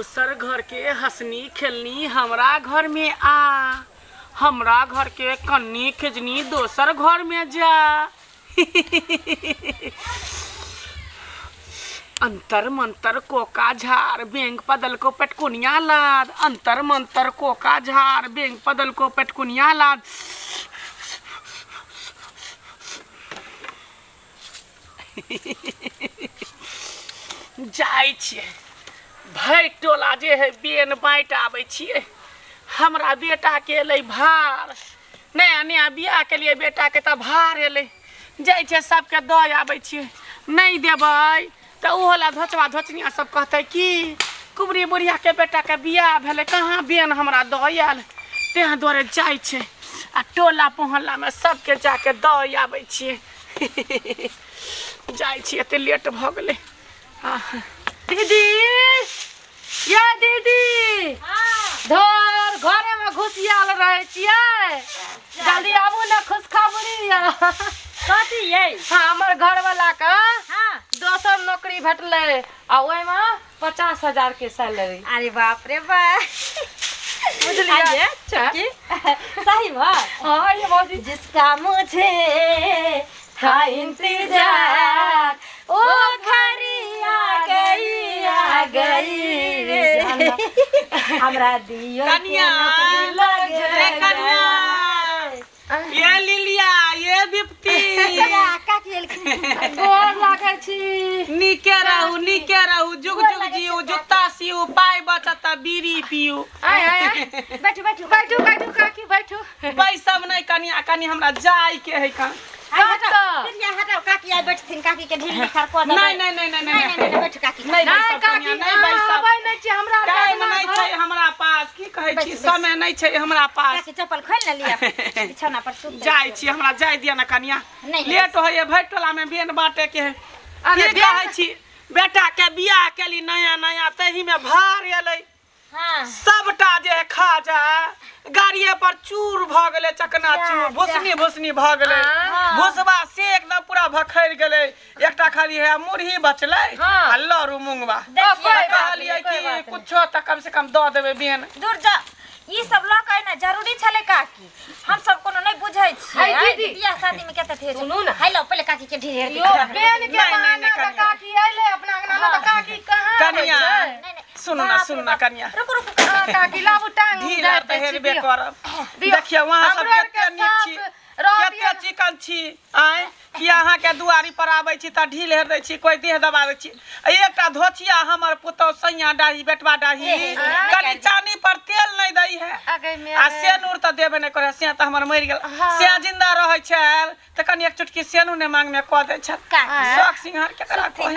दोसर घर के हंसनी खेलनी हमरा घर में आ, हमरा घर के कन्नी खिजनी दोसर घर में जा। अंतर मंतर कोका झार बेंग पदल को पेटकुनिया लाद, अंतर मंतर कोका झार बेंग पदल को पेटकुनिया लाद। जाय छियै भाई टोला जे है बेन बाँटि आबै छियै। हमरा बेटा के एलै भार, नया नया बियाह के लिए बेटा के तऽ भार एलै, जाइ छै सबके दऽ आबै छियै। नहीं देबै तऽ ओहो ला धोचवा धोचनिया सब कहतै कि कुबरी बुढ़िया के बेटा के बियाह भेलै कहाँ बेन हमरा दऽ आयल। तेँ दुआरे जाइ छै आ टोला मोहल्ला में सबके जाके दऽ आबै छियै। जाइ छियै एते लेट भऽ गेलै। दीदी या दीदी धर घरे में घुसियाल रहे छियै, जल्दी आबू ने खुशखबरी। कथी ये? हाँ हमर घर वाला का हाँ दोसर नौकरी भेटलै आ ओहि में 50,000 के सैलरी। अरे बाप रे बाप, बुझलिए चुटकी सही बात। हाँ ये मौजी जिसका मुझे था इंतजार ओ घड़ी आ गई रे। हमरा दियो कन्या रे कन्या, ये लिलिया ये बिपती गोर लागै छी। नीके रहू जुग जुग जियो, जुत्ता सियो, पाई बचता बीड़ी पियो। बैठू बैठू बैठू बैठू काकी बैठू। पैसा नहीं कन्या, कनी हमरा जाय के है का हटाओ काकी आई बैठथिन, काकी के ढील निखार को दे। नहीं बैठू काकी नहीं काकी नहीं पैसा नहीं छै हमरा टाइम नहीं छै हमरा पास, की कहै छी समय नहीं छै हमरा पास। काकी चप्पल खोल न लिया, बिछौना पर सुत जाय छी, हमरा जाय दिया ना कन्या, नहीं लेट होय भैट टोला में बेन बाटे के है। अरे कहै छी बेटा के बियाह केली नया नया, तही में भार एलै। हां सबटा जे है खाजा गाड़िए पर चूर भ गेलै, चकना चूर भुसनी भुसनी भ गेलै। भुसबा से एकदम पूरा भखैर गेलै, एकटा खाली है मुरही बचलै आ लरू मुंगवा। कहलिए कि कुछो त कम से कम द देबै बेन। दूर जा, ई सब ल के ना जरूरी छले काकी, हम सब कोनो नहीं बुझै छी। बियाह शादी में केते थे सुनू ना, हेलो पहले काकी के ढेर यो बेन के बहाना त काकी आइले अपना अंगना में, त काकी कहां कन्या सुन ना कन्या, रुको रुको काकी लाबू टांग ढीला त हेरबे करब। देखिए वहां सब केते नीक छी, केते चिकन छी आय कि अहाँ के दुआरी पर आबै छी त ढील हेर दै छी, कोई देह दबाबै छी। एकटा धोचिया हमर पुतौ सैया डाही बेटवा डाही कनी चानी पर तेल नहीं दई है आ सेनूर त देबे नहीं करे। से त हमर मरि गेल, से जिंदा रहै छल त कनी एक चुटकी सेनूर ने मांग में क दे छ। शौक सिंहार के करा को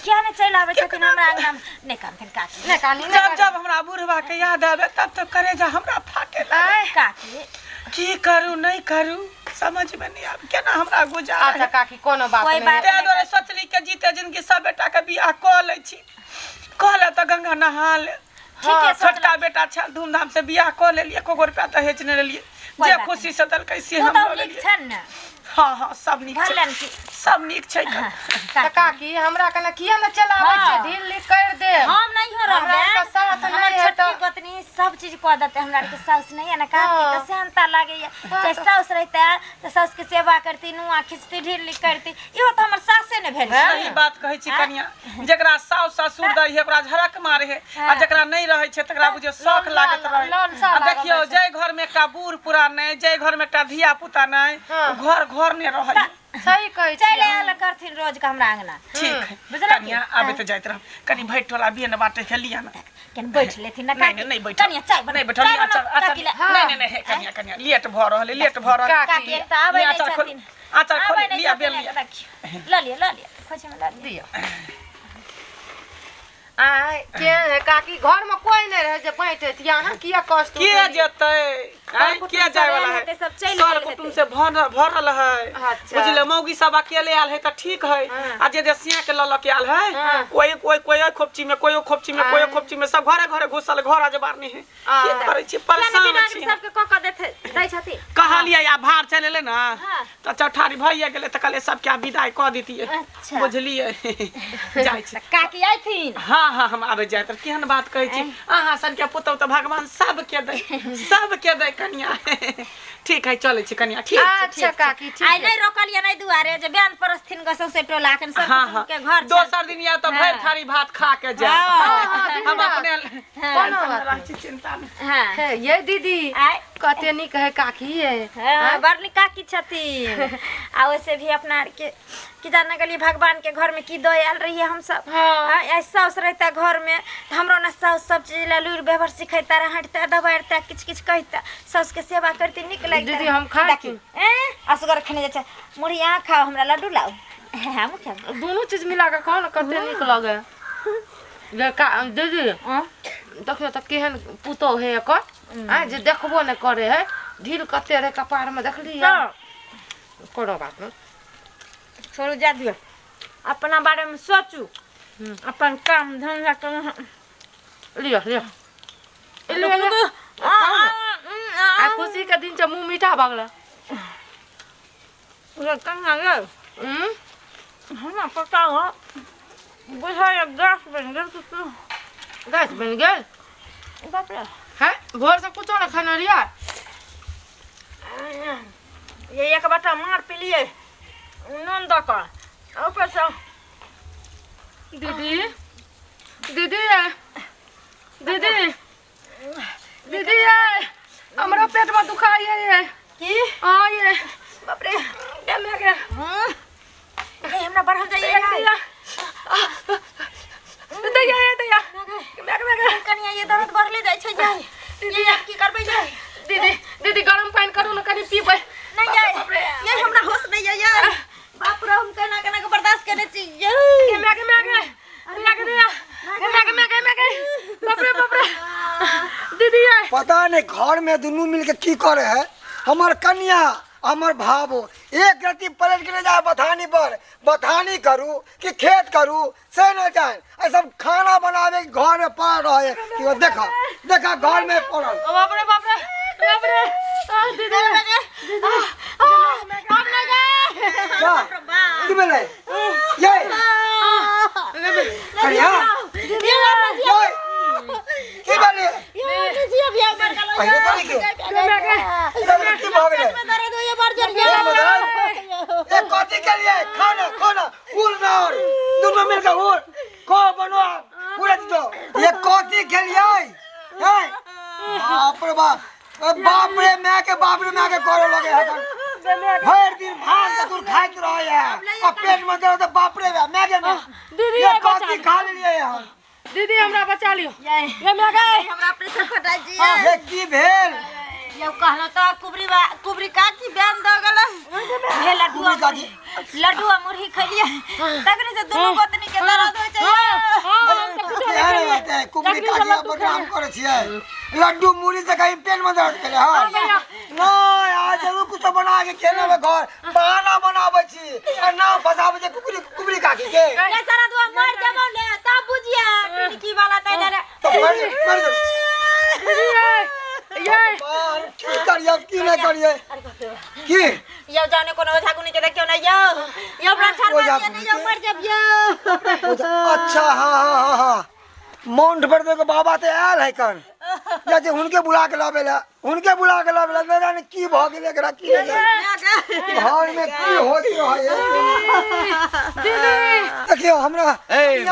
क्या ने चल आबै छथिन हमरा अंगना में। नहीं काम फिर काकी नहीं कानी जब हमरा बुढ़वा के याद आवे तब तो करेजा हमरा फाटे काकी की करू नहीं करू समझ में नहीं आवे, केना हमरा गुजारा। अच्छा काकी कोनो बात नहीं, ते दोरे सोचली के जीते जिंदगी सब बेटा के बियाह क ले छी, क ले त गंगा नहा ले। ठीक है छोटका बेटा छ धूमधाम से बियाह क लेलिए, एको रुपया त हेच ने लेलिए, जे खुशी से दल कैसे हम तो लिख छन ना। हां सब नीक छै, सब नीक छै। काकी हमरा कने किया न चलाबै छै, ढील लिख कर दे। हम नहीं हो रहबे, हमरा सास नहीं है तो पत्नी सब चीज क देते। हमरा के सास नहीं है ना काकी, त सेहनता लागे या जे सास रहता त सास के सेवा करती, नुआ खिचती, ढील लिख करती। इहो त हमर सासे ने भेल। सही बात कहै छी कन्या, जेकरा सास ससुर दई है ओकरा झरक मारे है आ जेकरा नहीं रहै छै तकरा बुझे शौक लागत रहे। आ देखियो जय घर में एकटा बूढ़ पुरान नहीं, जय घर में एकटा धिया पुता नहीं, घर घर ने रहै। सही कहै छी, चले आल करथिन रोज के हमरा अंगना। ठीक है कन्या, आबे त जाइत रह कनी भैट टोला बियन बाटे खेलिया ना। केन बैठ लेथिन ना काकी। नहीं बैठ कन्या चाय बना, नहीं बैठल नहीं कन्या कन्या लेट भ रहल, लेट भ रहल। काकी एक त आबै नहीं छथिन। अच्छा खोल लिया बेल लिया, ल लिया खोजे में ल लिया। आय के काकी घर में कोई नहीं रहे जे बैठे यहाँ किया कष्ट के जेतै किया जाए वाला है सब चल सर कुटुम से भरल है बुझले मौगी सब अकेले आल है त ठीक है आ जे देसिया के लल के आल है कोई खोपची में कोई खोपची में कोई खोपची में सब घरे घरे घुसल घर आज बार नहीं है के करे छी परेशान छी सबके क देथे दै छथि कहलिए या भार चलेले ना त चौठारी भइया गेले त कले सब के विदाई क देतिए बुझलिए जाय छी काकी आइथिन हां हम आबे जाय त केहन बात कहै छी अहाँ सन के पुतौ त भगवान सब के दे कन्या ठीक है चले छी कन्या ठीक अच्छा काकी ठीक आई नहीं रोकलिए नहीं दुआरे जे बयान परस्थिन गसौ से टोला के सब के घर दोसर दिन या तो भर थारी भात खा के जा हम अपने कोनो रह छी चिंता में हां ये दीदी कते नी कहे काकी है हां बड़नी काकी छथि आ वैसे भी अपना के कि जाने के लिए भगवान के घर में की दयाल रही है हम सब ऐसा उस रहता घर में हमरो ना सब चीज ला लूर व्यवहार सिखाता रह हटता दबाड़ता किछ कहता सस के सेवा करती निक लग दीदी हम खा की असगर खने जाय मुड़ी यहां खाओ हमरा लड्डू लाओ हम खा दोनों चीज मिला के खाओ ना कते निक लगे ले का दीदी देखियो त केहन पुतो है एकर आ जे देखबो न करे है ढील कते रे कपार में देखली कोनो बात नहीं छोड़ो जा दियो अपना बारे में सोचू अपन काम धंधा कर लियो आ खुशी के दिन मुंह मीठा भगला उधर कहां गए हम पता हो बुझाया गैस बन गया बाप रे है भोर से कुछ ना खाना रिया ये एक बाटा मार पी लिए नन दका ऊपर से दीदी हमरा पेट में दुखाई है की हां ये बाप रे दम लग गया ए हमरा बढ़ल जाइए दैया कनिया ये दर्द बढ़ले जाय छै जाय ये की करबै जाय दीदी गरम पानी करू ना कनी पीबै नहीं जाय ये हमरा होश नहीं जाय बाप रे हम केना के बर्दाश्त करे छी बाप रे दीदी पता नहीं घर में दोनों मिल के की करे है हमार कन्या हमार भावो एक रति पलट के ले जाए बथानी पर बथानी करू कि खेत करू से न जाए ऐसा खाना बनावे घर में पड़ रहे कि वो देखा घर में पड़ल बाप रे दीदी हम ना गए क्या की बोले ये कन्या ये की बोले पहले तो नहीं की भाग ले ये कथी के लिए खाना उड़ना दोनों मिलकर उड़ को बनो पूरा दो ये कथी के लिए है बाप रे मैं के करे लगे है हर दिन भात का कुछ खाइत रहे है और पेट में दर्द बाप रे मैं के दीदी ये कथी खा लिए हम दीदी हमरा बचा लियो ये मैं गए हमरा प्रेशर फटा जी ये की भेल ये कहलो तो कुबरी का की बयान द गला ये लड्डू मुरही खलिए तकने से दोनों पत्नी के दर्द हो है कुबरी का की बदनाम करे छिए लड्डू मुरही से कहीं पेट में दर्द करे हां ना आज जरूर कुछ बना के खेले में घर बहाना बनावे छी और ना फसावे जे कुबरी का के ये सारा दुआ मर जाबो ले तब बुझिया की वाला तैले रे तो मर ये की करिए की नहीं करिए की यो जाने कोनो झागुनी के देखियो ना यो बड़ा छर नहीं यो मर जब अच्छा हां मौंड पर देखो बाबा ते आयल है कन या जे उनके बुला के लावेला न जाने की भ गेले एकरा की घर में की होत रहे दीदी देखियो हमरा या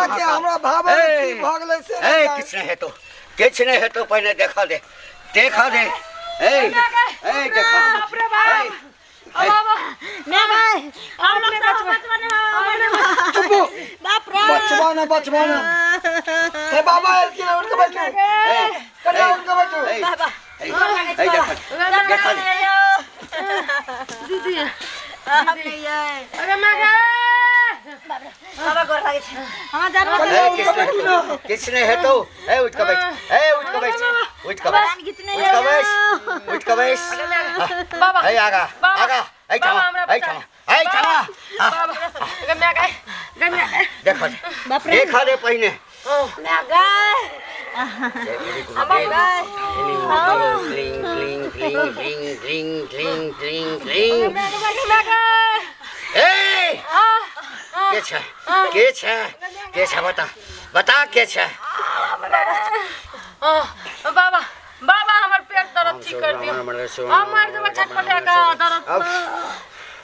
के हमरा भाबा की भ गेले से किछ नहीं है तो पहले देखा दे ए देखा बाप रे बाप मैं भाई हम लोग सब बचवाना ए बाबा की ना उनके बैठो कन्या उनके बैठो बाबा देखा दीदी हमने ये अरे मैं गए बाबा गोर लागे छे हम जानवर किसने है तो उठ के बैठ उठ के बैस उठ के बैस बाबा ए आगा आगा ए चला ए चला ए चला गम्या गए देखो देखा दे पहिने मैं गए क्लिंग क्लिंग क्लिंग क्लिंग क्लिंग क्लिंग क्लिंग ए के छ बता बता के छ बाबा बाबा हमार पेट दर्द ठीक कर दियो हमार जब छटपटा का दर्द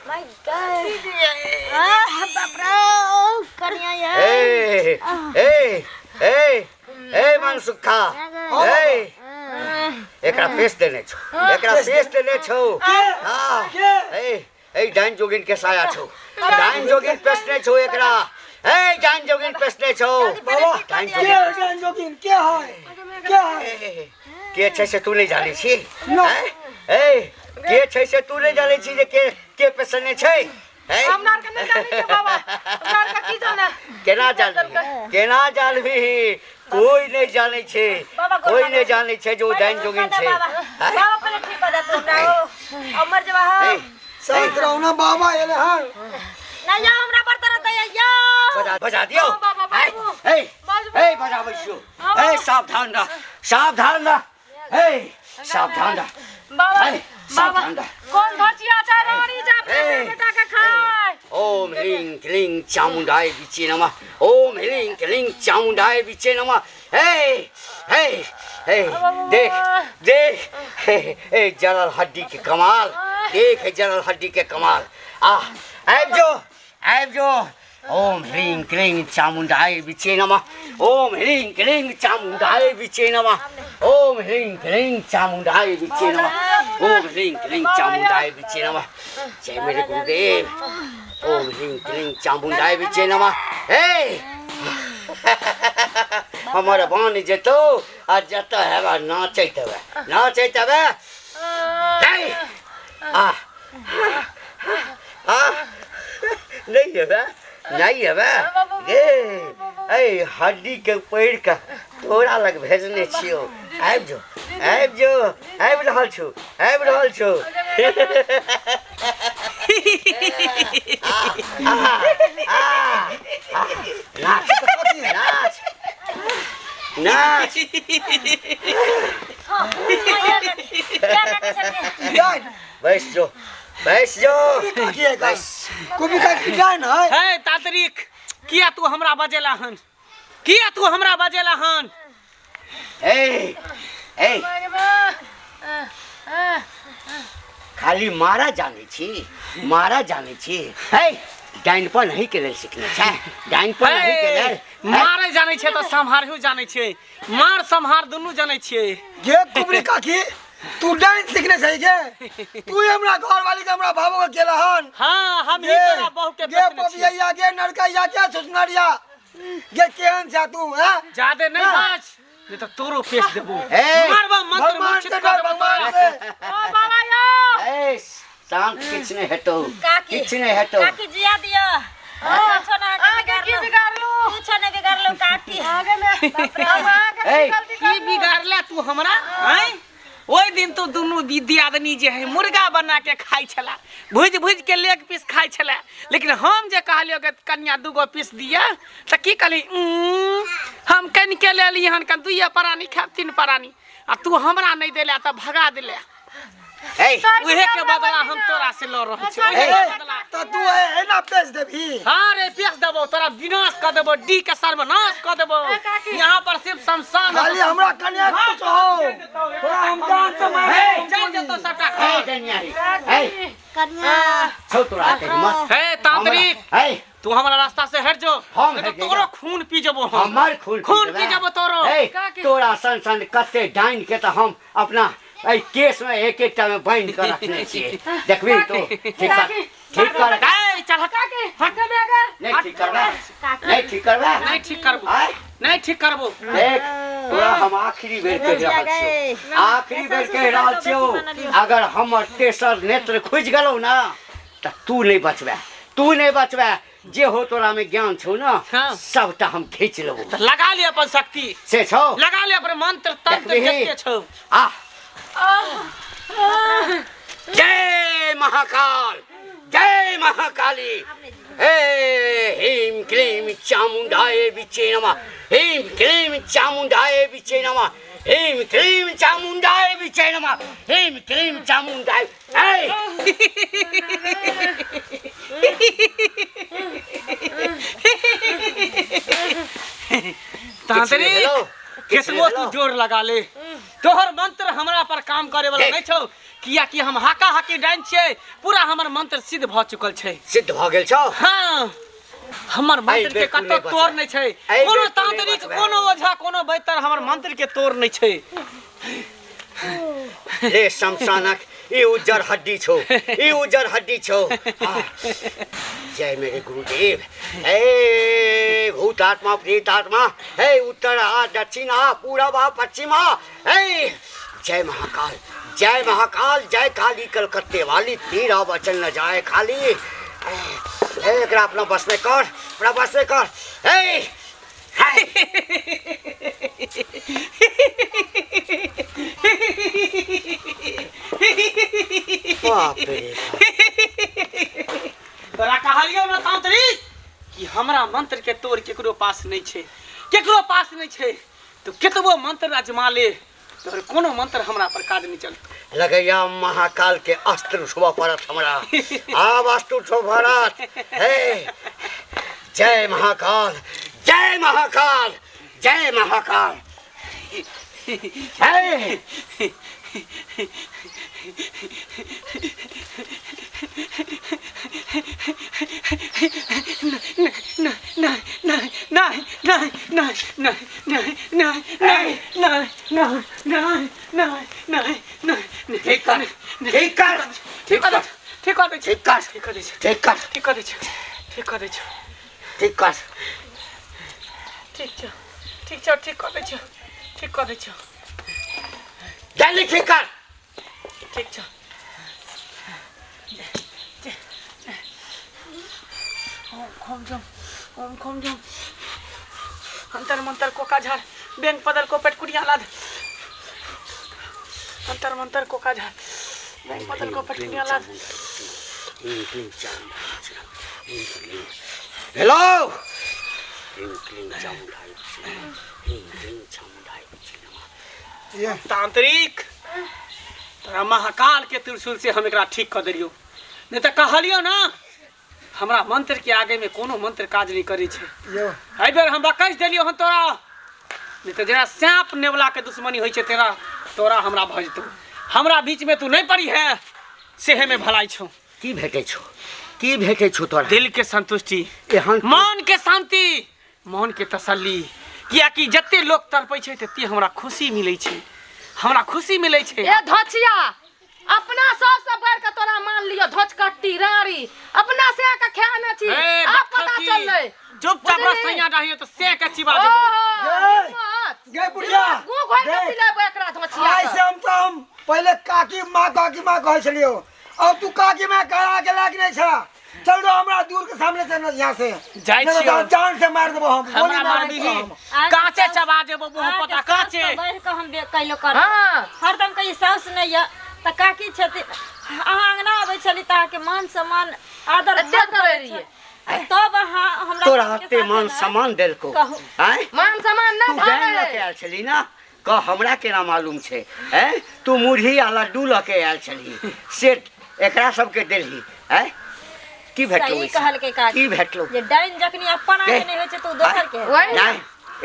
माय गॉड बाप रे कनिया ये ए मनसुखा ए एकरा पेश देने छौ हां ए डाइन जोगिन के साया छौ डाइन जोगिन पेशने छौ एकरा ए डाइन जोगिन पेशने छौ बाबा डाइन के जोगिन के है के छै से तू नहीं जाने छी ए के छै से तू नहीं जाने छी जे के पेशने छै हमरा के नहीं जानी के बाबा हमरा के की जाने केना जानबी कोई नहीं जाने छे कोई नहीं जाने छे जो डाइन जोगिन छे बाबा पहले ठीक कर दे हमरा अमर जब शांत रहो ना बाबा एले हां ना या हमरा पर तरह दे या बजा दियो ए बजा बैसो ए सावधान रह बाबा कौन भजिया चारानी जा बेटा के खाए ओम ह्रीं क्लीं चामुंडाय विचे नमः ओम ह्रीं क्लीं चामुंडाय विचे नमः देख जलल हड्डी के कमाल देख जलल हड्डी के कमाल आब जो ओम ह्रीं क्लीं चामुंडाय विचे नमः ओम ह्रीं क्लीं चामुंडाय विचे नमः ओम ह्रीं क्लीं चामुंडाय विचे नमः ओम ह्रीं क्लीं चामुंडाय विचे नमः जय मेरे गुरुदेव ओम ह्रीं क्लीं चामुंडाय विचे नमः हमारा बान जेतो आ जता है नाचैत हवे नहीं है हड्डी के पैर का तोरा लग भेजने छियो आबि रहल छौ नाच बैस जो कोबी का डिजाइन है तातरीक किया तू हमरा बजेला हन खाली मारा जाने छी डाइन पर नहीं के लेल सीखने छै डाइन पर नहीं के लेल मारे जाने छे तो संहारहु जाने छे मार संहार दुनु जाने छे गे कुबरी काकी तू डांस सीखने चाहिए गे तू हमरा घर वाली के हमरा भाबो के केला हन हां हम ही तोरा बहु के गे पपिया गे नरकैया के सुसनरिया गे केहन छ तू हैं जादे नहीं बाज नहीं तो तोरो पेश देबो मारबा मंत्र भगवान मूर्छित से कर देबो भगवान से बाबा यो शांत किछ नहीं हेतो काकी जिया दियो की बिगाड़ लो काकी आगे में की बिगाड़ला तू हमरा हैं ओई दिन तो दोनों दियादनी जे है मुर्गा बना के खाई छला भुज के लेग पीस खाई छला लेकिन हम जे कहलियो के कन्या दूगो पीस दिया त की कहली हम कन के लेली हन कन दुइया परानी खाब 3 परानी आ तू हमरा नहीं देला त भगा देले उहे के बदला हम तोरा से लड़ रहल छी तो तू है ना पेश देबी हां रे पेश देबो तोरा विनाश कर देबो डी के सर्वनाश कर देबो यहां पर सिर्फ शमशान खाली हमरा कन्या कुछ हो थोड़ा हम जान से मार चल जतो सबटा खा कन्या छौ तोरा के मत तांत्रिक तू हमारा रास्ता से हट जो नहीं तो तोरो खून पी जबो हमार खून पी जबो तोरो तोरा सन कते डाइन के त हम अपना केस में एक में बांध कर रखने छिए देखबी तो ठीक कर चल हटा के हटा दे नहीं ठीक करबो देख तोरा हम आखिरी बेर कह रहल छियो अगर हमर तेसर नेत्र खुज गेलौ ना त तू नहीं बचबे जे हो तोरा में ज्ञान छौ ना हाँ। सबटा हम खींच लेबो तो लगा ले अपन शक्ति से छौ लगा ले अपन मंत्र तंत्र देखबिही। जते छौ आ जय महाकाल जय महाकाली हे ह्रीं क्लीं चामुंडाय विचे नमः ह्रीं क्लीं चामुंडाय विचे नमः ह्रीं क्लीं चामुंडाय विचे नमः ह्रीं क्लीं चामुंडाय हे तांत्रिक हेलो, केतबो तू जोर लगा ले तोहर मंत्र हमरा पर काम करे वाला नहीं छौ किया कि हम हाका हाकी डाइन छियै पूरा हमर मंत्र सिद्ध भ चुकल छै सिद्ध भ गेल छौ हाँ हमर मंत्र के बेकुल कतो नहीं तोड़ बचबै। नहीं छै एहि कोनो बेकुल नहीं तांत्रिक बचबै। कोनो ओझा कोनो बैतर हमर मंत्र के तोड़ नहीं छै रे शमशानक ई उज्जर हड्डी छौ ई उज्जर हड्डी छौ हाँ। जय मेरे गुरुदेव हे भूतात्मा प्रेतात्मा हे उत्तर आ दक्षिण आ पूरब आ पश्चिम आ हे जय महाकाल जय काली कलकत्ते वाली तेरा वचन न जाए खाली हे एकरा अपना बस में कर अपना बस में कर हे बाप रे तोरा कहलियो ना तांत्रिक कि हमरा मंत्र के तोड़ केकरो पास नहीं छै तो केतबो मंत्र आजमा ले तोहर कोनो मंत्र हमरा पर काज नहीं चलत लगैया महाकाल के अस्त्र छुआ पड़त हमरा आब अस्त्र छो भरत हे जय महाकाल जय महाकाल जय महाकाल हे ठीक कर ठीक कर ठीक कर ठीक कर ठीक कर ठीक कर ठीक कर ठीक कर ठीक कर ठीक कर ठीक छ ठीक छ ठीक कर ठीक कर जल्दी ठीक कर ठीक छ ओम खम जम अंतर मंतर कोका झाड़ बेंग पदल को पेटकुड़िया लाद अंतर मंतर कोका झाड़ बेंग पदल को पेटकुड़िया लाद हेलो ये तांत्रिक तोरा महाकाल के त्रिशूल से हम एकरा ठीक कर दिलियो नहीं तो कहलियो ना हमरा मंत्र के आगे में कोनो मंत्र काज नहीं करे छे यो एहि बेर हम बकैस देलियो हन तोरा नहीं तो जेना सांप नेवला के दुश्मनी होई छे तेरा तोरा हमरा भ जतो हमरा बीच में तू नहीं पड़ी है सेहे में भलाई छो की भेटे छो तोरा दिल के संतुष्टि एहन मन के शांति मन के तसल्ली किया कि जत्ते लोग तड़पै छै तत्ते हमरा खुशी मिलै छै ए धोचिया अपना सब बढ़ के तोरा मान लियो धोच कट्टी रारी अपना से का खाना छी ए, अब पता बखकी, चलले चुपचाप रसैया डाहियो तो से के चिबा देबो गे बुढ़िया गु घर के पिलेबो एकरा धोचिया आई से हम पहले काकी माँ कहे छलियो अब तू काकी माँ करा के लाग नहीं छा चल दो हमरा दूर के सामने से न यहाँ से जाय नहीं तो छियो। जान से मार देबो हम हमरा गोली मार मारबी देबो हम। काचे चबा देबो बहुत पता काचे बैठ के हम कैलो कर हां हरदम कहीं साउस नहीं है त काकी छथि अहाँ अंगना आबै छली त अहाँ के मान सम्मान आदर अच्छा करे रहिए तब अहाँ हमरा तोरा सबके हते साथ मान ना सम्मान देलको कहू। हैं मान सम्मान तू ना गैन भागे लके आयल छली ना कह हमरा केना मालूम छै हैं तू मुरही आ लड्डू लके आयल छली सेट एकरा सबके देलही हैं की भेटलो सही ओइसे? कहल के काकी की भेटलो जे डाइन जखनी अपन आगे नहीं होय छै त दोसर के वही ना। नहीं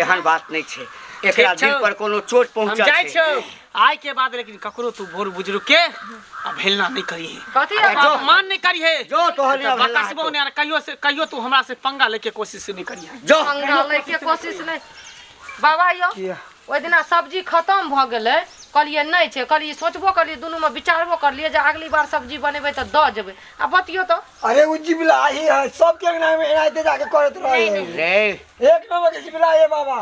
एहन बात नहीं छै एकरा ठीक छौ। दिल पर कोनो चोट हम पहुंचल जाय छै छौ आय के बाद लेकिन ककरो तू भोर बुजुर्ग के अवहेलना नहीं करिए कथी अरे जो। मान नहीं करिए जो तोहरे अवहेलना बकसबो हेतौ। ने कहियो तू हमरा से पंगा लेके कोशिश नहीं करिए जो पंगा ले के कोशिश नहीं बाबा यो किया? ओइ दिना सब्जी खत्म भ गेलै कहलिए नहीं छै कहलिए सोचबो करलिए दुनू में विचारबो करलिए जे अगली बार सब्जी बनेबै त द जेबै आ बतियो तो अरे वो जिबला ही है सबके अंगना में एनाइते जाके करत रहे रे एक नंबर के जिबला है बाबा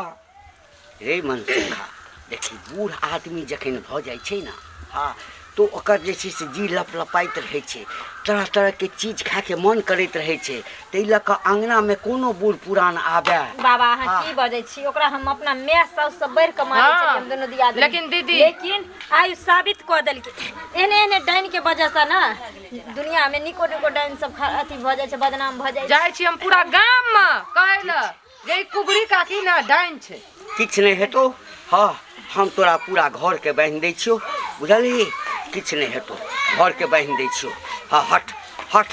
रे मनसुखा देखी बूढ़ आदमी जखन भ जाइ छै ना हाँ तो ओकर जे छै से जी लपलपाइत रहै छै, तरह तरह के चीज खाए के मन करैत रहै छै, ताहि लऽ कऽ अंगना में कोनो बूढ़ पुरान आबे। बाबा अहाँ की बजै छी, ओकरा हम अपना माय साउस से बढ़ के मानै छी, हम दोनों दियादनी। लेकिन दीदी लेकिन आइ साबित कऽ देलकै एने एने डाइन के वजह से ना दुनिया में निको निको डाइन सब अथी भ जाय छै, बदनाम भ जाय छै। जाइ छी हम पूरा गाम में कहै ल जे ई कुबरी काकी ना डाइन छै। किछ नहीं हेतौ। हाँ, हम तोरा पूरा घर के बांधि दै छियौ, बुझलही? किछ नहीं हेतौ, घर के बांधि दै छियौ। हाँ, हट हट,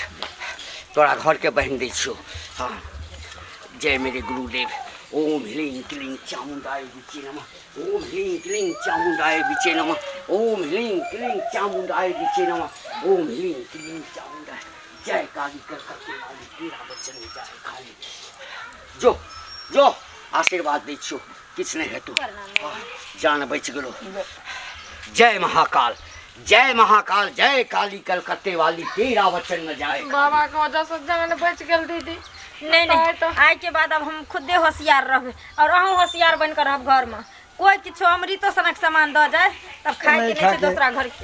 तोरा घर के बांधि दै छियौ। हाँ, जय मेरे गुरुदेव। ओम ह्रीं क्लीं चामुंडाय विचे नमः। ओम ह्रीं क्लीं चामुंडाय विचे नमः। ओम ह्रीं क्लीं चामुंडाय विचे नमः। ओम ह्रीं क्लीं चामुंडाय। जय काली कलकत्ते वाली तेरा बच्चन जय काली। जो जो आशीर्वाद दै छियौ, किछ नहीं हेतौ। जान बच गेलो। जय महाकाल, जय महाकाल, जय काली कलकत्ते वाली तेरा वचन न जाए। बाबा के वजह से जान बच गेल दीदी। नहीं नहीं, आइ के बाद अब हम खुदे होशियार रहबे और अहूँ होशियार बन कर रहब घर में। कोई किछो अमृतो सनक सामान द जाए तब खाए के नहीं छै दूसरा घर के।